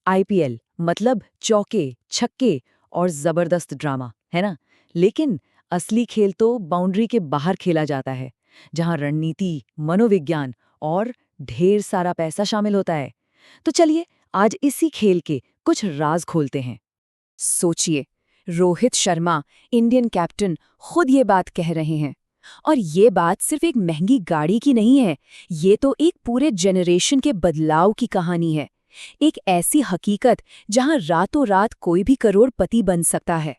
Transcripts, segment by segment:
IPL मतलब चौके, छक्के और जबरदस्त ड्रामा, है ना? लेकिन असली खेल तो बाउंड्री के बाहर खेला जाता है, जहां रणनीति, मनोविज्ञान और ढेर सारा पैसा शामिल होता है। तो चलिए आज इसी खेल के कुछ राज खोलते हैं। सोचिए, रोहित शर्मा, इंडियन कैप्टन, खुद ये बात कह रहे हैं। और ये बात सिर्फ एक महंगी गाड़ी की नहीं है, ये तो एक पूरे जेनरेशन के बदलाव की कहानी है। एक ऐसी हकीकत जहां रातों रात कोई भी करोड़पति बन सकता है।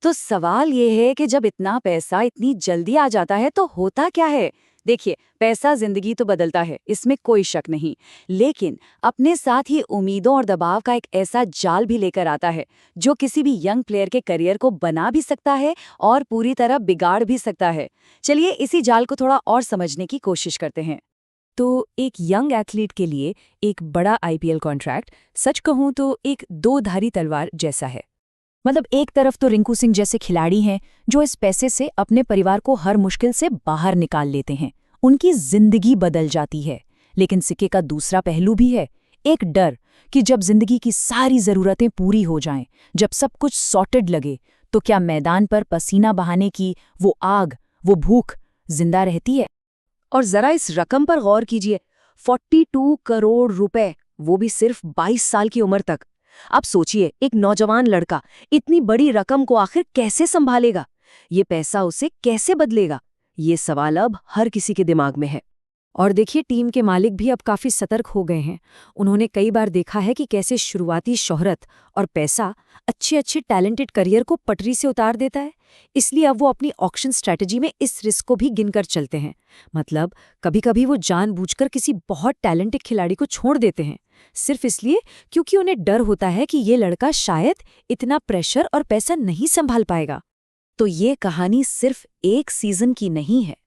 तो सवाल ये है कि जब इतना पैसा इतनी जल्दी आ जाता है तो होता क्या है? देखिए, पैसा जिंदगी तो बदलता है, इसमें कोई शक नहीं। लेकिन अपने साथ ही उम्मीदों और दबाव का एक ऐसा जाल भी लेकर आता है जो किसी भी यंग प्लेयर के करियर को बना भी सकता है और पूरी तरह बिगाड़ भी सकता है। चलिए इसी जाल को थोड़ा और समझने की कोशिश करते हैं। तो एक यंग एथलीट के लिए एक बड़ा आईपीएल कॉन्ट्रैक्ट, सच कहूं तो एक दो धारी तलवार जैसा है। मतलब एक तरफ तो रिंकू सिंह जैसे खिलाड़ी हैं जो इस पैसे से अपने परिवार को हर मुश्किल से बाहर निकाल लेते हैं, उनकी जिंदगी बदल जाती है। लेकिन सिक्के का दूसरा पहलू भी है, एक डर कि जब जिंदगी की सारी जरूरतें पूरी हो जाएं, जब सब कुछ सॉर्टेड लगे, तो क्या मैदान पर पसीना बहाने की वो आग, वो भूख जिंदा रहती है? और जरा इस रकम पर गौर कीजिए, 42 करोड़ रुपए, वो भी सिर्फ 22 साल की उम्र तक। अब सोचिए, एक नौजवान लड़का इतनी बड़ी रकम को आखिर कैसे संभालेगा? ये पैसा उसे कैसे बदलेगा? ये सवाल अब हर किसी के दिमाग में है। और देखिए, टीम के मालिक भी अब काफी सतर्क हो गए हैं। उन्होंने कई बार देखा है कि कैसे शुरुआती शोहरत और पैसा अच्छे टैलेंटेड करियर को पटरी से उतार देता है। इसलिए अब वो अपनी ऑक्शन स्ट्रैटेजी में इस रिस्क को भी गिनकर चलते हैं। मतलब कभी-कभी वो जानबूझकर किसी बहुत टैलेंटेड खिलाड़ी को छोड़ देते हैं, सिर्फ इसलिए क्योंकि उन्हें डर होता है कि ये लड़का शायद इतना प्रेशर और पैसा नहीं संभाल पाएगा। तो ये कहानी सिर्फ एक सीजन की नहीं है।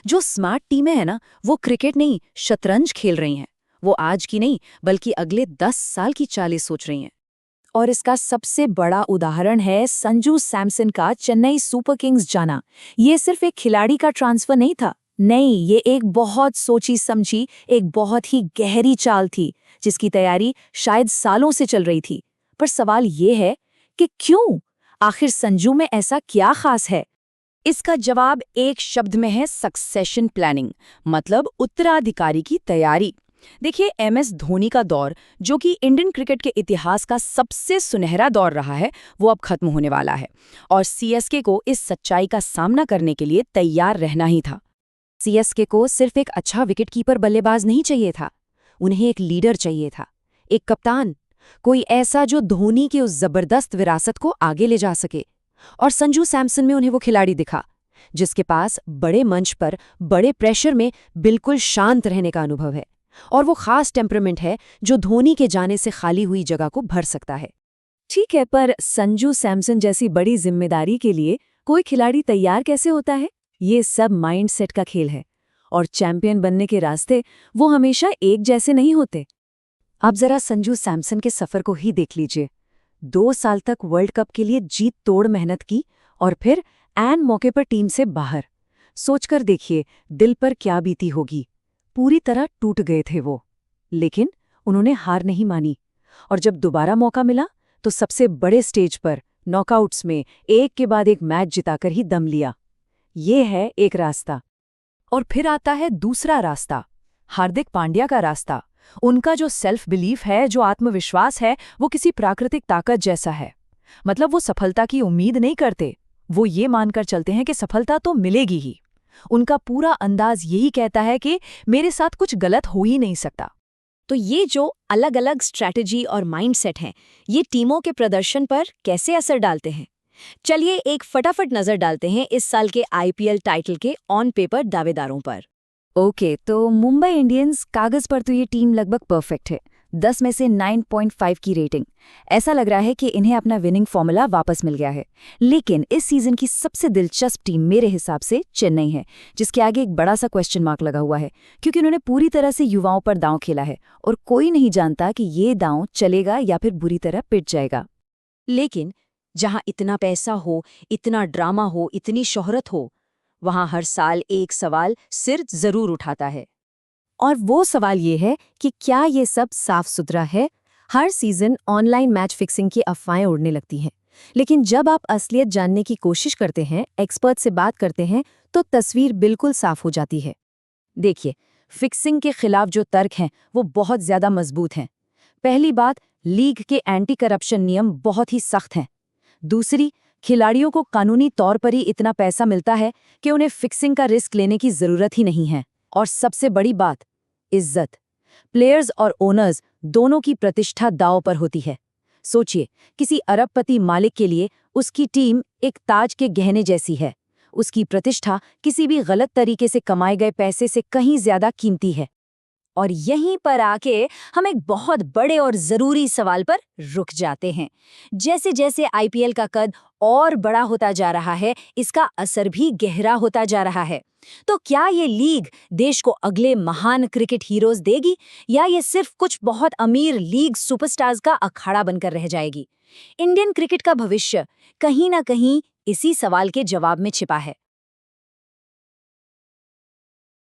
जो स्मार्ट टीमें हैं ना, वो क्रिकेट नहीं, शतरंज खेल रही हैं। वो आज की नहीं, बल्कि अगले 10 साल की चालें सोच रही हैं। और इसका सबसे बड़ा उदाहरण है संजू सैमसन का चेन्नई सुपर किंग्स जाना। ये सिर्फ एक खिलाड़ी का ट्रांसफर नहीं था, नहीं, ये एक बहुत सोची समझी, एक बहुत ही गहरी चाल थी, जिसकी तैयारी शायद सालों से चल रही थी। पर सवाल ये है कि क्यों? आखिर संजू में ऐसा क्या खास है? इसका जवाब एक शब्द में है, सक्सेशन प्लानिंग, मतलब उत्तराधिकारी की तैयारी। देखिए, एमएस धोनी का दौर, जो कि इंडियन क्रिकेट के इतिहास का सबसे सुनहरा दौर रहा है, वो अब खत्म होने वाला है। और सीएसके को इस सच्चाई का सामना करने के लिए तैयार रहना ही था। सीएसके को सिर्फ एक अच्छा विकेटकीपर बल्लेबाज नहीं चाहिए था, उन्हें एक लीडर चाहिए था, एक कप्तान, कोई ऐसा जो धोनी की उस जबरदस्त विरासत को आगे ले जा सके। और संजू सैमसन में उन्हें वो खिलाड़ी दिखा, जिसके पास बड़े मंच पर, बड़े प्रेशर में बिल्कुल शांत रहने का अनुभव है, और वो खास टेम्परामेंट है जो धोनी के जाने से खाली हुई जगह को भर सकता है। ठीक है, पर संजू सैमसन जैसी बड़ी जिम्मेदारी के लिए कोई खिलाड़ी तैयार कैसे होता है? ये सब माइंडसेट का खेल है, और चैंपियन बनने के रास्ते वो हमेशा एक जैसे नहीं होते। आप जरा संजू सैमसन के सफर को ही देख लीजिए। 2 साल तक वर्ल्ड कप के लिए जीत तोड़ मेहनत की, और फिर ऐन मौके पर टीम से बाहर। सोचकर देखिए, दिल पर क्या बीती होगी। पूरी तरह टूट गए थे वो, लेकिन उन्होंने हार नहीं मानी, और जब दोबारा मौका मिला तो सबसे बड़े स्टेज पर नॉकआउट्स में एक के बाद एक मैच जिताकर ही दम लिया। ये है एक रास्ता। और फिर आता है दूसरा रास्ता, हार्दिक पांड्या का रास्ता। उनका जो सेल्फ बिलीफ है, जो आत्मविश्वास है, वो किसी प्राकृतिक ताकत जैसा है। मतलब वो सफलता की उम्मीद नहीं करते, वो ये मानकर चलते हैं कि सफलता तो मिलेगी ही। उनका पूरा अंदाज यही कहता है कि मेरे साथ कुछ गलत हो ही नहीं सकता। तो ये जो अलग अलग स्ट्रैटेजी और माइंडसेट हैं, ये टीमों के प्रदर्शन पर कैसे असर डालते हैं? चलिए एक फटाफट नजर डालते हैं इस साल के आईपीएल टाइटल के ऑन पेपर दावेदारों पर। ओके, तो मुंबई इंडियंस, कागज पर तो ये टीम लगभग परफेक्ट है, 10 में से 9.5 की रेटिंग। ऐसा लग रहा है कि इन्हें अपना विनिंग फॉर्मूला वापस मिल गया है। लेकिन इस सीजन की सबसे दिलचस्प टीम मेरे हिसाब से चेन्नई है, जिसके आगे एक बड़ा सा क्वेश्चन मार्क लगा हुआ है, क्योंकि उन्होंने पूरी तरह से युवाओं पर दांव खेला है, और कोई नहीं जानता कि ये दांव चलेगा या फिर बुरी तरह पिट जाएगा। लेकिन जहां इतना पैसा हो, इतना ड्रामा हो, इतनी शोहरत हो, वहां हर साल एक सवाल सिर जरूर उठाता है। और वो सवाल ये है कि क्या ये सब साफ सुथरा है? हर सीजन ऑनलाइन मैच फिक्सिंग की अफवाहें उड़ने लगती हैं, लेकिन जब आप असलियत जानने की कोशिश करते हैं, एक्सपर्ट से बात करते हैं, तो तस्वीर बिल्कुल साफ हो जाती है। देखिए, फिक्सिंग के खिलाफ जो तर्क हैं वो बहुत ज्यादा मजबूत हैं। पहली बात, लीग के एंटी करप्शन नियम बहुत ही सख्त हैं। दूसरी, खिलाड़ियों को कानूनी तौर पर ही इतना पैसा मिलता है कि उन्हें फिक्सिंग का रिस्क लेने की जरूरत ही नहीं है। और सबसे बड़ी बात, इज्जत। प्लेयर्स और ओनर्स दोनों की प्रतिष्ठा दांव पर होती है। सोचिए, किसी अरबपति मालिक के लिए उसकी टीम एक ताज के गहने जैसी है। उसकी प्रतिष्ठा किसी भी गलत तरीके से कमाए गए पैसे से कहीं ज्यादा कीमती है। और यहीं पर आके हम एक बहुत बड़े और जरूरी सवाल पर रुक जाते हैं। जैसे जैसे आईपीएल का कद और बड़ा होता जा रहा है, इसका असर भी गहरा होता जा रहा है। तो क्या ये लीग देश को अगले महान क्रिकेट हीरोज देगी, या ये सिर्फ कुछ बहुत अमीर लीग सुपरस्टार्स का अखाड़ा बनकर रह जाएगी? इंडियन क्रिकेट का भविष्य कहीं ना कहीं इसी सवाल के जवाब में छिपा है।